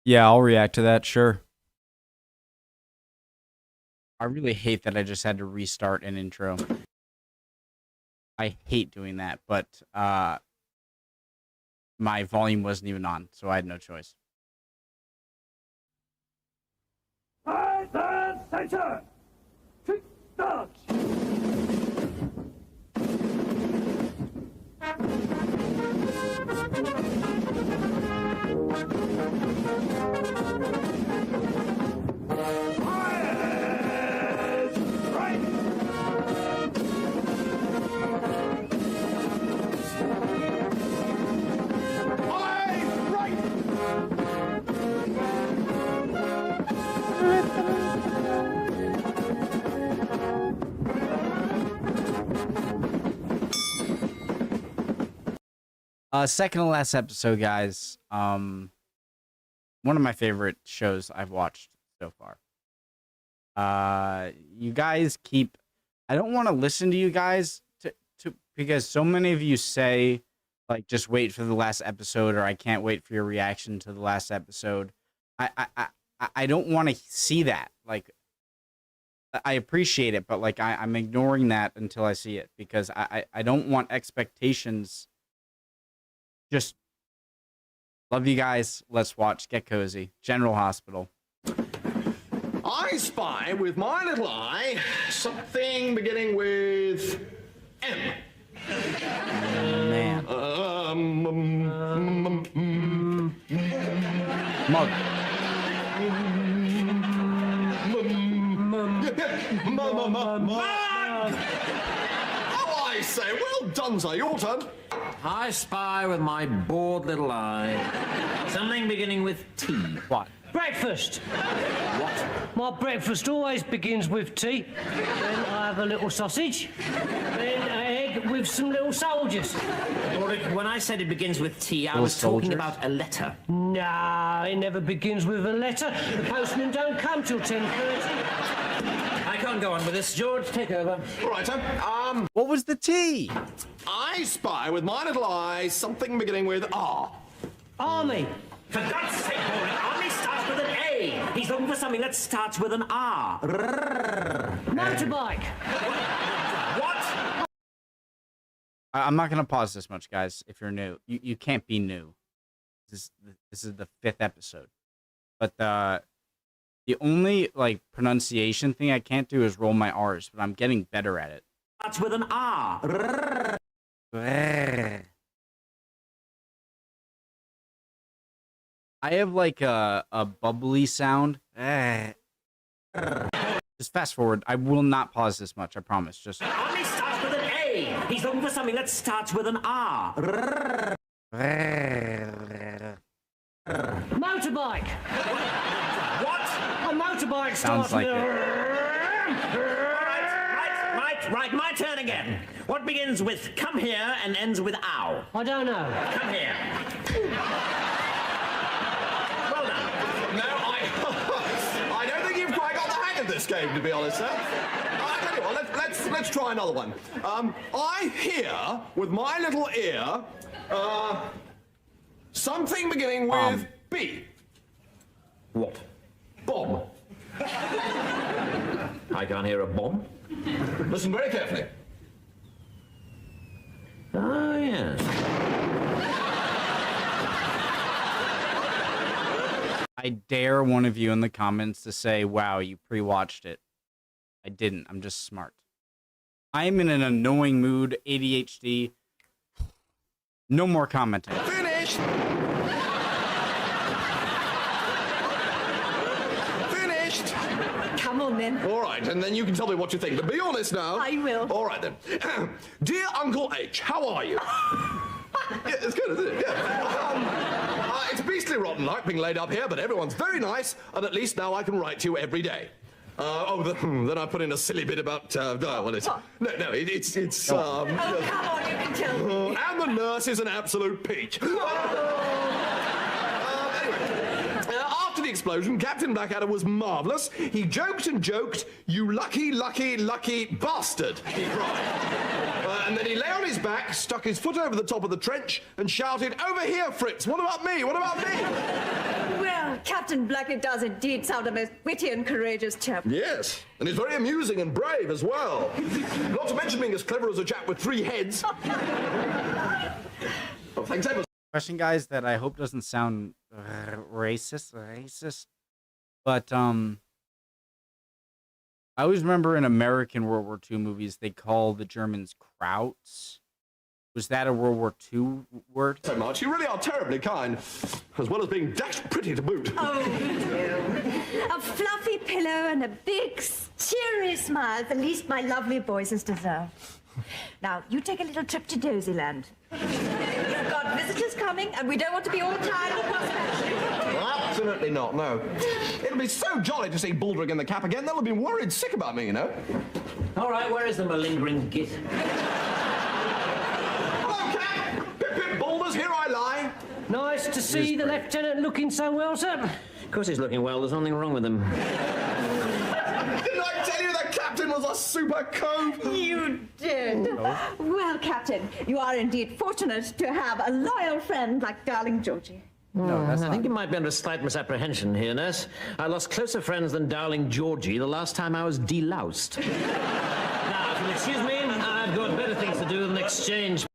Yeah, I'll react to that, sure. I really hate that I just had to restart an intro. I hate doing that, but my volume wasn't even on, so I had no choice. Center! Start! Second to last episode, guys. One of my favorite shows I've watched so far. You guys keep... I don't want to listen to you guys because so many of you say, like, just wait for the last episode, or I can't wait for your reaction to the last episode. I don't want to see that. Like, I appreciate it, but like I'm ignoring that until I see it because I don't want expectations. Just love you guys. Let's watch. Get cozy. General Hospital. I spy with my little eye something beginning with M. Man. Mug. Oh, I say, well done, sir. Your turn. I spy with my bored little eye something beginning with T. What? Breakfast! What? My breakfast always begins with tea. Then I have a little sausage. Then an egg with some little soldiers. When I said it begins with T, I Little was talking soldiers? about a letter. Nah, it never begins with a letter. The postman don't come till 10:30. I can't go on with this. George, take over. All right, sir. What was the T? I spy with my little eye something beginning with R. Army. For God's sake, Rory, Army starts with an A. He's looking for something that starts with an R. Motorbike. What? I'm not gonna pause this much, guys. If you're new, you can't be new. This is the 5th episode, but the only like pronunciation thing I can't do is roll my R's, but I'm getting better at it. Starts with an R. I have like a bubbly sound. Just fast forward. I will not pause this much. I promise. Just. Army starts with an A. He's looking for something that starts with an R. Motorbike. What? A motorbike Sounds starts like with Right, my turn again. What begins with come here and ends with ow? I don't know. Come here. Well done. No, I don't think you've quite got the hang of this game, to be honest, sir. I tell you what, let's try another one. I hear with my little ear something beginning with B. What? Bomb. I can't hear a bomb. Listen very carefully. Oh, yes. I dare one of you in the comments to say, "Wow, you pre-watched it." I didn't. I'm just smart. I'm in an annoying mood. ADHD. No more commenting. Finished. Finished. Come on then. All right, and then you can tell me what you think. But be honest now. I will. All right then. Dear Uncle H, how are you? Yeah, it's good, isn't it? Yeah. It's beastly rotten luck being laid up here, but everyone's very nice, and at least now I can write to you every day. Then I put in a silly bit about, it's... No, it's Oh, come on, you can tell me. and the nurse is an absolute peach. After the explosion, Captain Blackadder was marvellous. He joked and joked, "You lucky, lucky, lucky bastard," he cried. And then he lay on his back, stuck his foot over the top of the trench, and shouted, "Over here, Fritz! What about me? What about me?" Well, Captain Blackadder does indeed sound a most witty and courageous chap. Yes, and he's very amusing and brave as well. Not to mention being as clever as a chap with 3 heads. Well, thanks ever. Question, guys, that I hope doesn't sound racist, but I always remember in American World War II movies they call the Germans Krauts. Was that a World War II word? So much. You really are terribly kind, as well as being dashed pretty to boot. Oh, a fluffy pillow and a big, cheery smile, the least my lovely voices deserve. Now, you take a little trip to Dozyland. You've got visitors coming, and we don't want to be all tired of prospect. Absolutely not, no. It'll be so jolly to see Baldrick in the cap again. They'll have been worried sick about me, you know. All right, where is the malingering git? Hello, Cap! Pip, pip, Balders, here I lie. Nice to see the lieutenant looking so well, sir. Of course he's looking well. There's nothing wrong with him. Didn't I tell you the captain was a super cove? You did. Well, Captain, you are indeed fortunate to have a loyal friend like darling Georgie. No, that's I think you might be under slight misapprehension here, nurse. I lost closer friends than darling Georgie the last time I was deloused. Now, if you'll excuse me, I've got better things to do than exchange.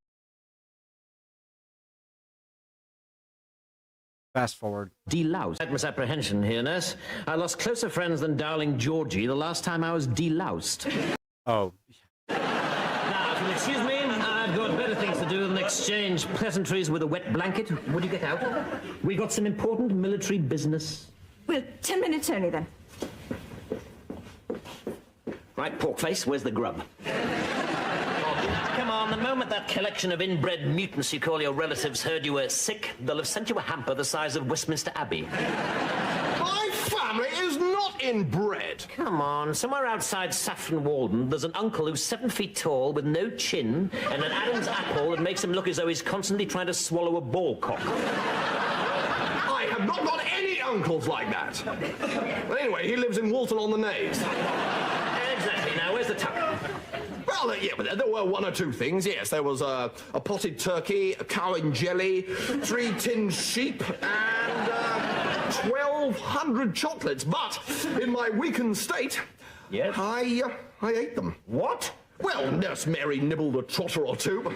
Fast forward. Deloused. Slight misapprehension here, nurse. I lost closer friends than darling Georgie the last time I was deloused. Oh. Now, if you'll excuse me, I've got better things to do than exchange pleasantries with a wet blanket. Would you get out? We got some important military business. Well, 10 minutes only then. Right, Porkface, where's the grub? Come on, the moment that collection of inbred mutants you call your relatives heard you were sick, they'll have sent you a hamper the size of Westminster Abbey. My family is not inbred. Come on, somewhere outside Saffron Walden, there's an uncle who's 7 feet tall with no chin and an Adam's apple that makes him look as though he's constantly trying to swallow a ball cock. I have not got any uncles like that. But anyway, he lives in Walton on the Naze. Exactly. Now, where's the tuck? Well, yeah, but there were 1 or 2 things. Yes, there was a potted turkey, a cow in jelly, 3 tinned sheep, and 1,200 chocolates. But in my weakened state, Yes? I ate them. What? Well, Nurse Mary nibbled a trotter or 2. Oh,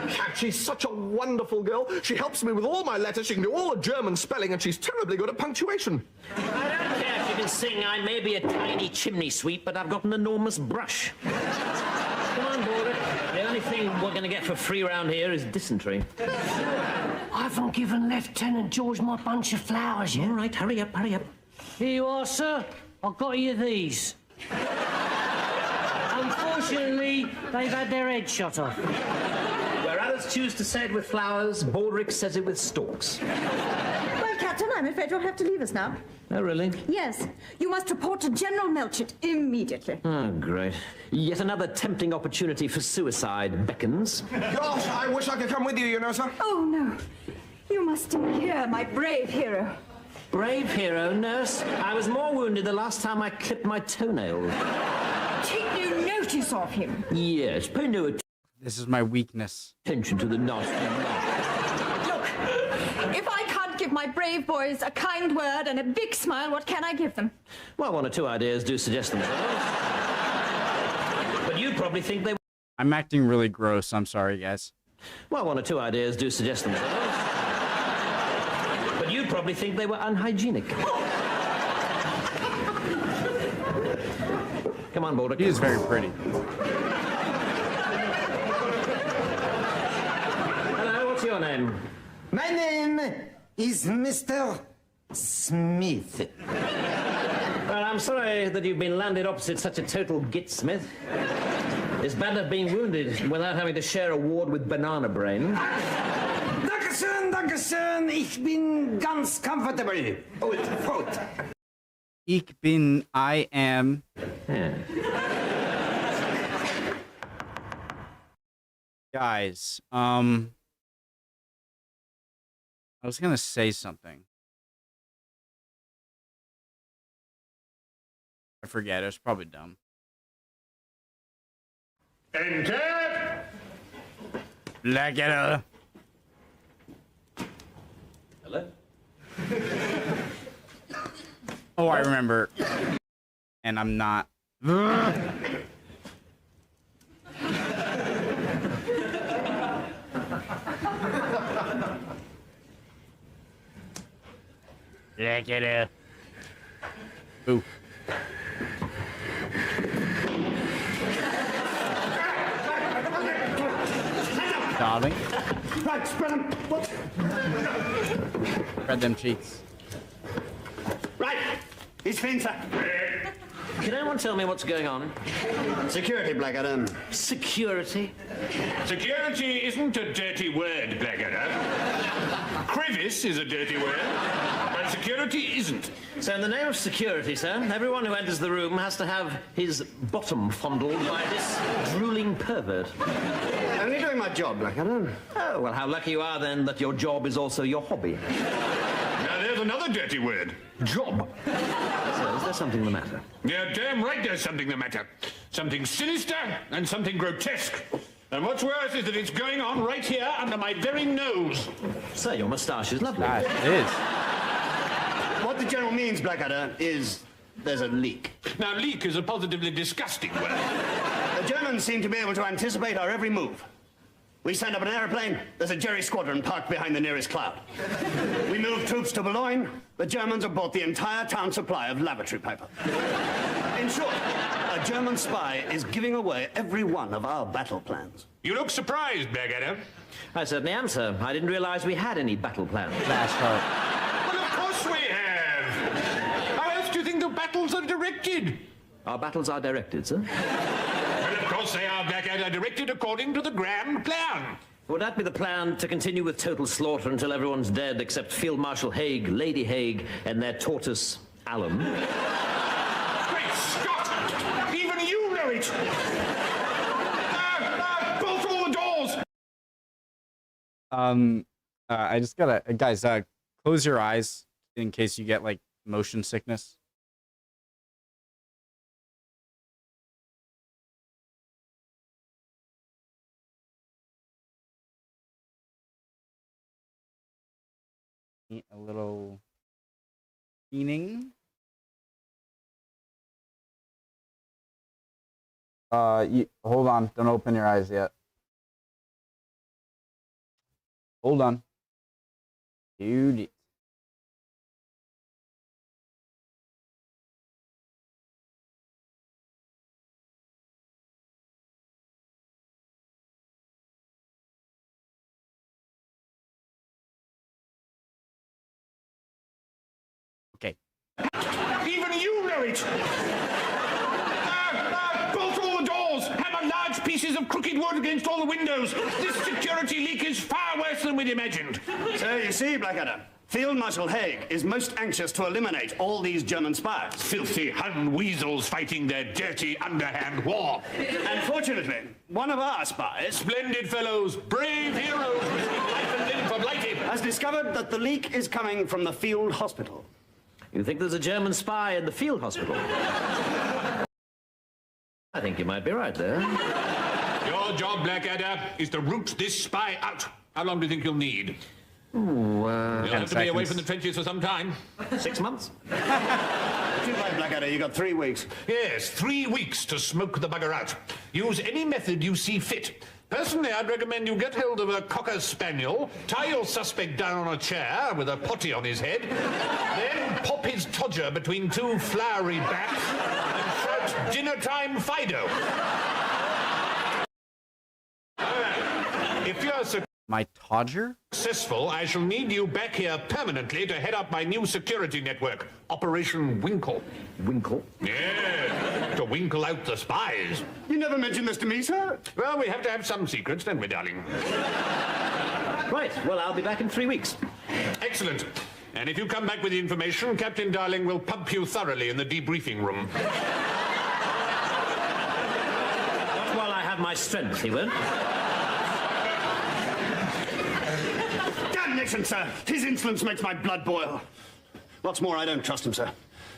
Cat, she's such a wonderful girl. She helps me with all my letters. She can do all the German spelling, and she's terribly good at punctuation. I don't care if you can sing. I may be a tiny chimney sweep, but I've got an enormous brush. Come on, Border. The only thing we're going to get for free around here is dysentery. I haven't given Lieutenant George my bunch of flowers yet. All right, hurry up, hurry up. Here you are, sir. I've got you these. Unfortunately, they've had their head shot off. Where others choose to say it with flowers, Baldrick says it with stalks. Well, Captain, I'm afraid you'll have to leave us now. Oh, really? Yes, you must report to General Melchett immediately. Oh, great. Yet another tempting opportunity for suicide beckons. Gosh, I wish I could come with you, you know, sir. Oh, no. You must stay here, my brave hero. Brave hero, nurse. I was more wounded the last time I clipped my toenail. Take no notice of him. Yes, pay no This is my weakness. attention to the nasty knife. Look, if I can't give my brave boys a kind word and a big smile, what can I give them? Well, 1 or 2 ideas do suggest themselves. But you probably think they... I'm acting really gross. I'm sorry, guys. Well, 1 or 2 ideas do suggest themselves. But you probably think they were unhygienic. Come on, Boulder. He is very pretty. Hello, what's your name? My name is Mr. Smith. Well, I'm sorry that you've been landed opposite such a total git, Smith. It's bad enough being wounded without having to share a ward with Banana Brain. Dankeschön, Dankeschön. Ich bin ganz comfortable. Und fort. I am. Yeah. Guys, I was gonna say something. I forget. It was probably dumb. Enter! Blackadder. Hello? Oh, I remember. And I'm not. Blackadder. Ooh. Darling. Right, spread them. Spread them cheeks. Right. He's clean, sir. Can anyone tell me what's going on? Security, Blackadder. Security? Security isn't a dirty word, Blackadder. Crevice is a dirty word, but security isn't. So in the name of security, sir, everyone who enters the room has to have his bottom fondled by this drooling pervert. Only doing my job, Blackadder. Oh, well, how lucky you are, then, that your job is also your hobby. Now there's another dirty word. Job. So, is there something the matter? You're damn right there's something the matter. Something sinister and something grotesque. And what's worse is that it's going on right here under my very nose. Sir, your moustache is lovely. God, it is. What the General means, Blackadder, is there's a leak. Now, leak is a positively disgusting word. The Germans seem to be able to anticipate our every move. We send up an airplane, there's a Jerry squadron parked behind the nearest cloud. We move troops to Boulogne, the Germans have bought the entire town supply of lavatory paper. In short, a German spy is giving away every one of our battle plans. You look surprised, Blackadder. I certainly am, sir. I didn't realize we had any battle plans. Fast heart. Well, of course we have. How else do you think the battles are directed? Our battles are directed, sir. Well, of course they are, Blackadder, directed according to the grand plan. Would that be the plan, to continue with total slaughter until everyone's dead except Field Marshal Haig, Lady Haig, and their tortoise, Alum? Great Scott! Even you know it! Bolt all the doors! I just gotta, guys, close your eyes in case you get, like, motion sickness. Need a little cleaning. Hold on. Don't open your eyes yet. Hold on. Dude. Okay. Even you know it! Bolt all the doors! Hammer large pieces of crooked wood against all the windows! This security leak is far worse than we'd imagined. So you see, Blackadder, Field Marshal Haig is most anxious to eliminate all these German spies. Filthy Hun weasels fighting their dirty, underhand war. Unfortunately, one of our spies Splendid fellows, brave heroes, risking life and limb for Blighty. has discovered that the leak is coming from the field hospital. You think there's a German spy in the field hospital? I think you might be right there. Your job, Blackadder, is to root this spy out. How long do you think you'll need? Ooh, You'll have to be away seconds. from the trenches for some time. 6 months? Too bad, Blackadder, you got 3 weeks. Yes, 3 weeks to smoke the bugger out. Use any method you see fit. Personally, I'd recommend you get hold of a cocker spaniel, tie your suspect down on a chair with a potty on his head, then pop his todger between two flowery bats and shout, "Dinner time, Fido!" If you're My Todger? successful, I shall need you back here permanently to head up my new security network, Operation Winkle. Winkle. Yeah, to winkle out the spies. You never mentioned this to me, sir. Well, we have to have some secrets, don't we, darling? Right, well, I'll be back in 3 weeks. Excellent. And if you come back with the information, Captain Darling will pump you thoroughly in the debriefing room. Not while I have my strength, he won't. Damnation, sir. His insolence makes my blood boil. What's more, I don't trust him, sir.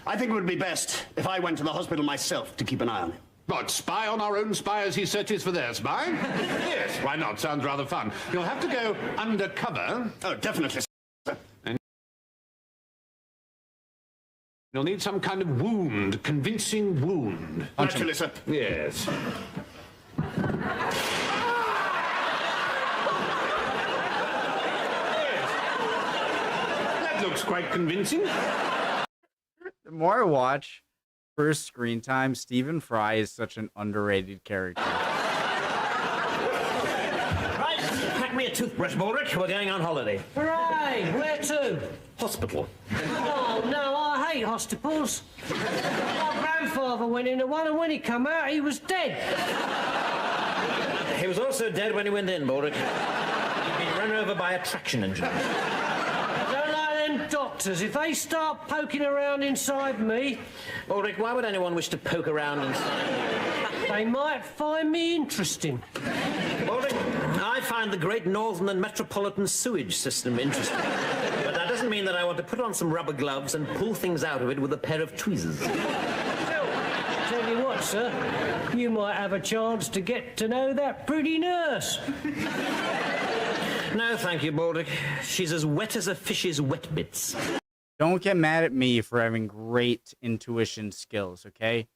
I think it would be best if I went to the hospital myself to keep an eye on him. What, spy on our own spy as he searches for their spy? Yes, why not? Sounds rather fun. You'll have to go undercover. Oh, definitely, sir. You'll need some kind of wound, convincing wound. Naturally, sir. Yes. That looks quite convincing. The more I watch, first screen time, Stephen Fry is such an underrated character. Right, pack me a toothbrush, Baldrick. We're going on holiday. Hooray! Where to? Hospital. Oh, no, I hate hospitals. My grandfather went into one, and when he come out, he was dead. He was also dead when he went in, Baldrick. He'd been run over by a traction engine. I don't like them doctors. If they start poking around inside me, Baldrick, why would anyone wish to poke around inside? they might find me interesting. Baldrick, I find the Great Northern and Metropolitan Sewage System interesting. But that doesn't mean that I want to put on some rubber gloves and pull things out of it with a pair of tweezers. Tell you what, sir, you might have a chance to get to know that pretty nurse. No, thank you, Baldrick. She's as wet as a fish's wet bits. Don't get mad at me for having great intuition skills, okay?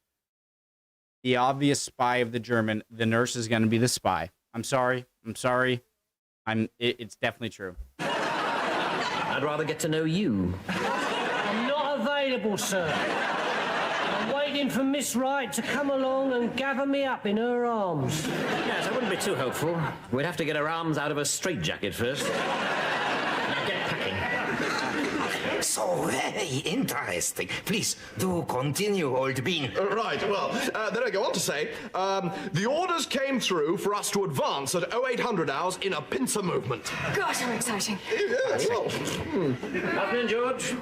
The obvious spy of the German, the nurse is going to be the spy. I'm sorry. It's definitely true. I'd rather get to know you. I'm not available, sir. I'm waiting for Miss Wright to come along and gather me up in her arms. Yes, I wouldn't be too hopeful. We'd have to get her arms out of a straitjacket first. Now get packing. So very interesting. Please do continue, old bean. Right, well, then I go on to say, the orders came through for us to advance at 0800 hours in a pincer movement. Gosh, how exciting. Yeah, well, Afternoon, George.